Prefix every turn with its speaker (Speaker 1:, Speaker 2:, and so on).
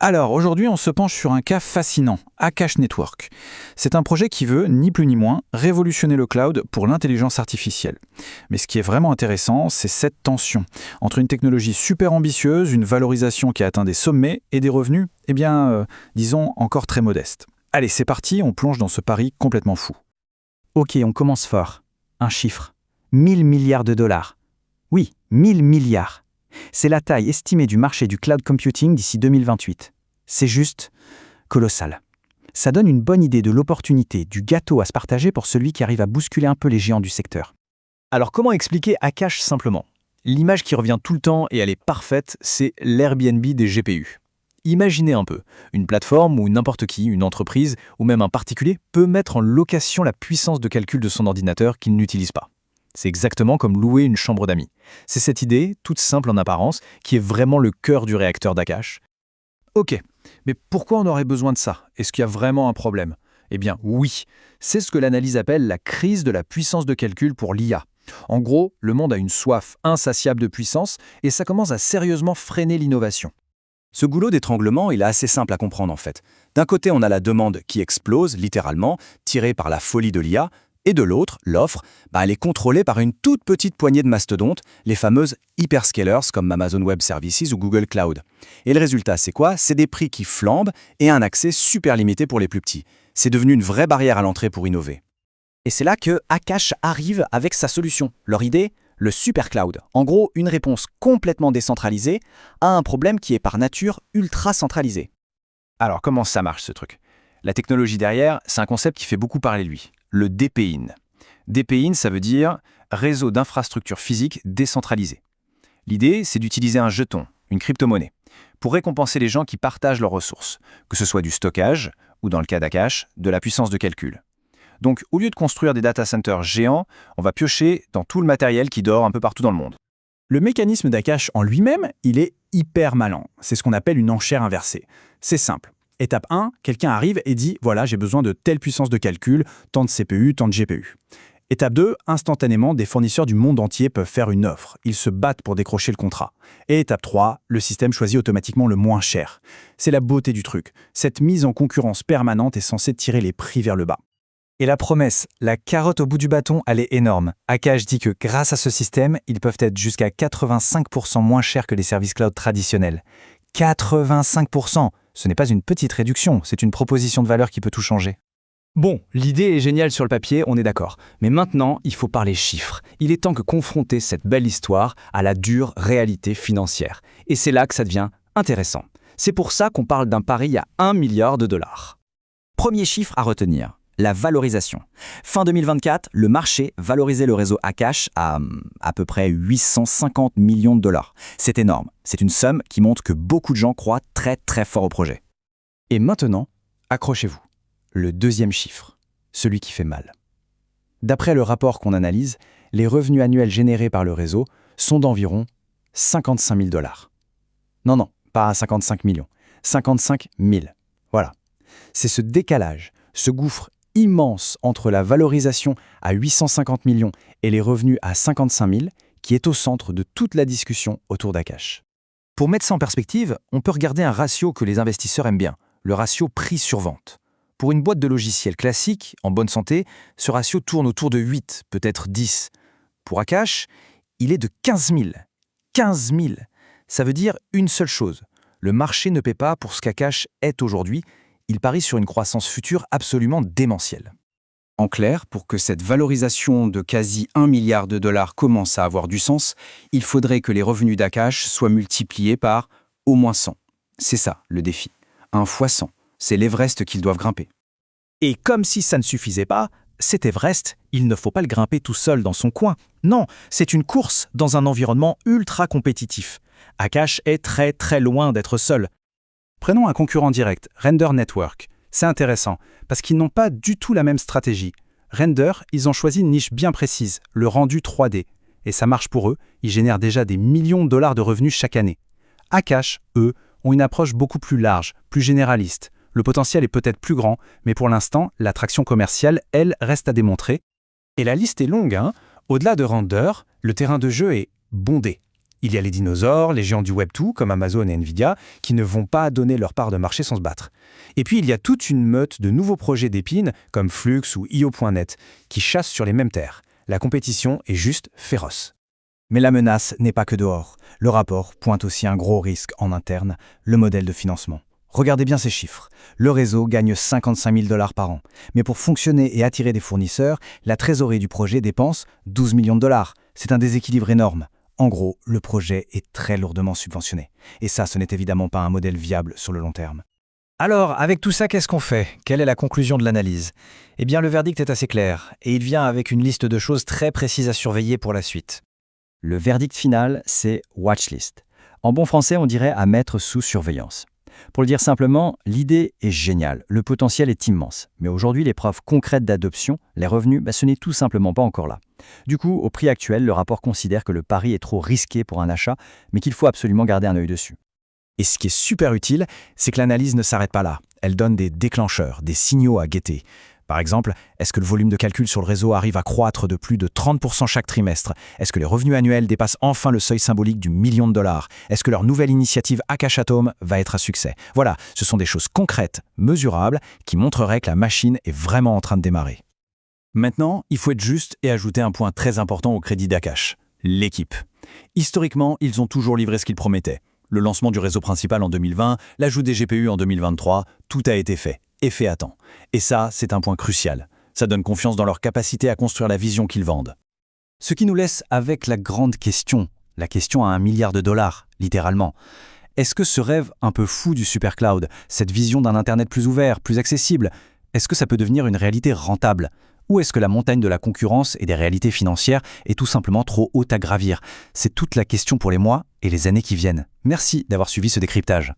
Speaker 1: Alors, aujourd'hui, on se penche sur un cas fascinant, Akash Network. C'est un projet qui veut, ni plus ni moins, révolutionner le cloud pour l'intelligence artificielle. Mais ce qui est vraiment intéressant, c'est cette tension entre une technologie super ambitieuse, une valorisation qui a atteint des sommets et des revenus, disons, encore très modestes. Allez, c'est parti, on plonge dans ce pari complètement fou.
Speaker 2: Ok, on commence fort. Un chiffre. 1000 milliards de dollars. Oui, 1000 milliards. C'est la taille estimée du marché du cloud computing d'ici 2028. C'est juste colossal. Ça donne une bonne idée de l'opportunité, du gâteau à se partager pour celui qui arrive à bousculer un peu les géants du secteur.
Speaker 3: Alors comment expliquer Akash simplement? L'image qui revient tout le temps, et elle est parfaite, c'est l'Airbnb des GPU. Imaginez un peu, une plateforme où n'importe qui, une entreprise ou même un particulier peut mettre en location la puissance de calcul de son ordinateur qu'il n'utilise pas. C'est exactement comme louer une chambre d'amis. C'est cette idée, toute simple en apparence, qui est vraiment le cœur du réacteur d'Akash.
Speaker 1: Ok, mais pourquoi on aurait besoin de ça? Est-ce qu'il y a vraiment un problème? Eh bien oui, c'est ce que l'analyse appelle la crise de la puissance de calcul pour l'IA. En gros, le monde a une soif insatiable de puissance et ça commence à sérieusement freiner l'innovation.
Speaker 4: Ce goulot d'étranglement, il est assez simple à comprendre en fait. D'un côté, on a la demande qui explose, littéralement, tirée par la folie de l'IA, et de l'autre, l'offre, elle est contrôlée par une toute petite poignée de mastodontes, les fameuses hyperscalers comme Amazon Web Services ou Google Cloud. Et le résultat, c'est quoi? C'est des prix qui flambent et un accès super limité pour les plus petits. C'est devenu une vraie barrière à l'entrée pour innover.
Speaker 2: Et c'est là que Akash arrive avec sa solution. Leur idée, le super cloud. En gros, une réponse complètement décentralisée à un problème qui est par nature ultra centralisé.
Speaker 1: Alors comment ça marche ce truc? La technologie derrière, c'est un concept qui fait beaucoup parler de lui. Le DPIN. DPIN, ça veut dire réseau d'infrastructures physiques décentralisé. L'idée, c'est d'utiliser un jeton, une crypto-monnaie, pour récompenser les gens qui partagent leurs ressources, que ce soit du stockage, ou dans le cas d'Akash, de la puissance de calcul. Donc, au lieu de construire des data centers géants, on va piocher dans tout le matériel qui dort un peu partout dans le monde.
Speaker 5: Le mécanisme d'Akash en lui-même, il est hyper malin. C'est ce qu'on appelle une enchère inversée. C'est simple. Étape 1, quelqu'un arrive et dit « Voilà, j'ai besoin de telle puissance de calcul, tant de CPU, tant de GPU ». Étape 2, instantanément, des fournisseurs du monde entier peuvent faire une offre. Ils se battent pour décrocher le contrat. Et étape 3, le système choisit automatiquement le moins cher. C'est la beauté du truc. Cette mise en concurrence permanente est censée tirer les prix vers le bas.
Speaker 2: Et la promesse, la carotte au bout du bâton, elle est énorme. Akash dit que grâce à ce système, ils peuvent être jusqu'à 85% moins chers que les services cloud traditionnels. 85%! Ce n'est pas une petite réduction, c'est une proposition de valeur qui peut tout changer.
Speaker 3: Bon, l'idée est géniale sur le papier, on est d'accord. Mais maintenant, il faut parler chiffres. Il est temps que confronter cette belle histoire à la dure réalité financière. Et c'est là que ça devient intéressant. C'est pour ça qu'on parle d'un pari à 1 milliard de dollars.
Speaker 2: Premier chiffre à retenir, la valorisation. Fin 2024, le marché valorisait le réseau Akash à peu près 850 millions de dollars. C'est énorme. C'est une somme qui montre que beaucoup de gens croient très très fort au projet. Et maintenant, accrochez-vous. Le deuxième chiffre, celui qui fait mal. D'après le rapport qu'on analyse, les revenus annuels générés par le réseau sont d'environ 55 000 dollars. Non, pas 55 millions, 55 000. Voilà. C'est ce décalage, ce gouffre immense entre la valorisation à 850 millions et les revenus à 55 000 qui est au centre de toute la discussion autour d'Akash.
Speaker 1: Pour mettre ça en perspective, on peut regarder un ratio que les investisseurs aiment bien, le ratio prix sur vente. Pour une boîte de logiciels classique, en bonne santé, ce ratio tourne autour de 8, peut-être 10. Pour Akash, il est de 15 000. 15 000. Ça veut dire une seule chose. Le marché ne paie pas pour ce qu'Akash est aujourd'hui. Il parie sur une croissance future absolument démentielle.
Speaker 4: En clair, pour que cette valorisation de quasi 1 milliard de dollars commence à avoir du sens, il faudrait que les revenus d'Akash soient multipliés par au moins 100. C'est ça, le défi. 1 fois 100. C'est l'Everest qu'ils doivent grimper.
Speaker 5: Et comme si ça ne suffisait pas, cet Everest, il ne faut pas le grimper tout seul dans son coin. Non, c'est une course dans un environnement ultra compétitif. Akash est très très loin d'être seul. Prenons un concurrent direct, Render Network. C'est intéressant, parce qu'ils n'ont pas du tout la même stratégie. Render, ils ont choisi une niche bien précise, le rendu 3D. Et ça marche pour eux, ils génèrent déjà des millions de dollars de revenus chaque année. Akash, eux, ont une approche beaucoup plus large, plus généraliste. Le potentiel est peut-être plus grand, mais pour l'instant, l'attraction commerciale, elle, reste à démontrer. Et la liste est longue, hein. Au-delà de Render, le terrain de jeu est bondé.
Speaker 4: Il y a les dinosaures, les géants du Web2, comme Amazon et Nvidia, qui ne vont pas donner leur part de marché sans se battre. Et puis il y a toute une meute de nouveaux projets d'épines, comme Flux ou IO.net, qui chassent sur les mêmes terres. La compétition est juste féroce.
Speaker 2: Mais la menace n'est pas que dehors. Le rapport pointe aussi un gros risque en interne, le modèle de financement. Regardez bien ces chiffres. Le réseau gagne 55 000 $ par an. Mais pour fonctionner et attirer des fournisseurs, la trésorerie du projet dépense 12 millions de dollars. C'est un déséquilibre énorme. En gros, le projet est très lourdement subventionné. Et ça, ce n'est évidemment pas un modèle viable sur le long terme.
Speaker 3: Alors, avec tout ça, qu'est-ce qu'on fait? Quelle est la conclusion de l'analyse? Eh bien, le verdict est assez clair, et il vient avec une liste de choses très précises à surveiller pour la suite.
Speaker 2: Le verdict final, c'est watchlist. En bon français, on dirait à mettre sous surveillance. Pour le dire simplement, l'idée est géniale, le potentiel est immense. Mais aujourd'hui, les preuves concrètes d'adoption, les revenus, ce n'est tout simplement pas encore là. Du coup, au prix actuel, le rapport considère que le pari est trop risqué pour un achat, mais qu'il faut absolument garder un œil dessus.
Speaker 5: Et ce qui est super utile, c'est que l'analyse ne s'arrête pas là. Elle donne des déclencheurs, des signaux à guetter. Par exemple, est-ce que le volume de calcul sur le réseau arrive à croître de plus de 30% chaque trimestre? Est-ce que les revenus annuels dépassent enfin le seuil symbolique du $1 million? Est-ce que leur nouvelle initiative Akash Atom va être un succès? Voilà, ce sont des choses concrètes, mesurables, qui montreraient que la machine est vraiment en train de démarrer.
Speaker 2: Maintenant, il faut être juste et ajouter un point très important au crédit d'Akash, l'équipe. Historiquement, ils ont toujours livré ce qu'ils promettaient. Le lancement du réseau principal en 2020, l'ajout des GPU en 2023, tout a été fait, et fait à temps. Et ça, c'est un point crucial. Ça donne confiance dans leur capacité à construire la vision qu'ils vendent. Ce qui nous laisse avec la grande question, la question à $1 milliard, littéralement. Est-ce que ce rêve un peu fou du supercloud, cette vision d'un Internet plus ouvert, plus accessible, est-ce que ça peut devenir une réalité rentable? Ou est-ce que la montagne de la concurrence et des réalités financières est tout simplement trop haute à gravir? C'est toute la question pour les mois et les années qui viennent. Merci d'avoir suivi ce décryptage.